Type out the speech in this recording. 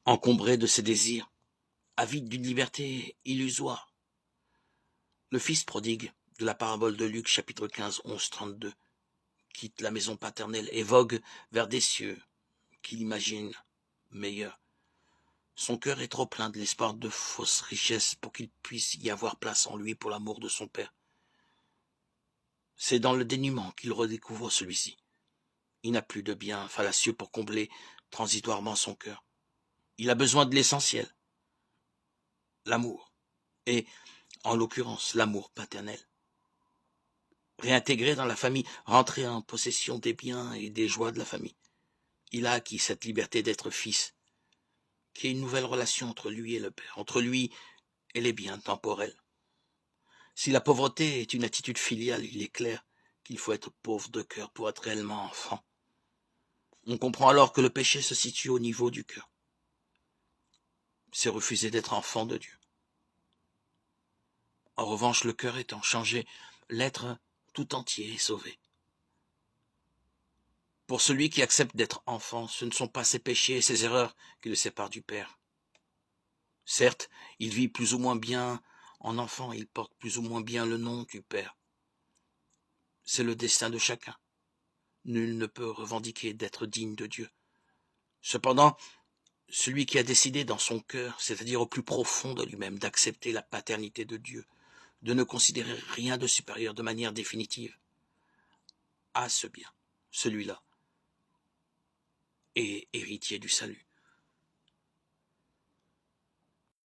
encombré de ses désirs, avide d'une liberté illusoire. Le fils prodigue de la parabole de Luc, chapitre 15, 11, 32, quitte la maison paternelle et vogue vers des cieux qu'il imagine meilleurs. Son cœur est trop plein de l'espoir de fausses richesses pour qu'il puisse y avoir place en lui pour l'amour de son père. C'est dans le dénuement qu'il redécouvre celui-ci. Il n'a plus de biens fallacieux pour combler transitoirement son cœur. Il a besoin de l'essentiel, l'amour, et, en l'occurrence, l'amour paternel. Réintégré dans la famille, rentré en possession des biens et des joies de la famille. Il a acquis cette liberté d'être fils, qui est une nouvelle relation entre lui et le père, entre lui et les biens temporels. Si la pauvreté est une attitude filiale, il est clair qu'il faut être pauvre de cœur pour être réellement enfant. On comprend alors que le péché se situe au niveau du cœur. C'est refuser d'être enfant de Dieu. En revanche, le cœur étant changé, l'être tout entier est sauvé. Pour celui qui accepte d'être enfant, ce ne sont pas ses péchés et ses erreurs qui le séparent du Père. Certes, il vit plus ou moins bien en enfant, il porte plus ou moins bien le nom du Père. C'est le destin de chacun. Nul ne peut revendiquer d'être digne de Dieu. Cependant, celui qui a décidé dans son cœur, c'est-à-dire au plus profond de lui-même, d'accepter la paternité de Dieu, de ne considérer rien de supérieur de manière définitive, a ce bien, celui-là, et héritier du salut.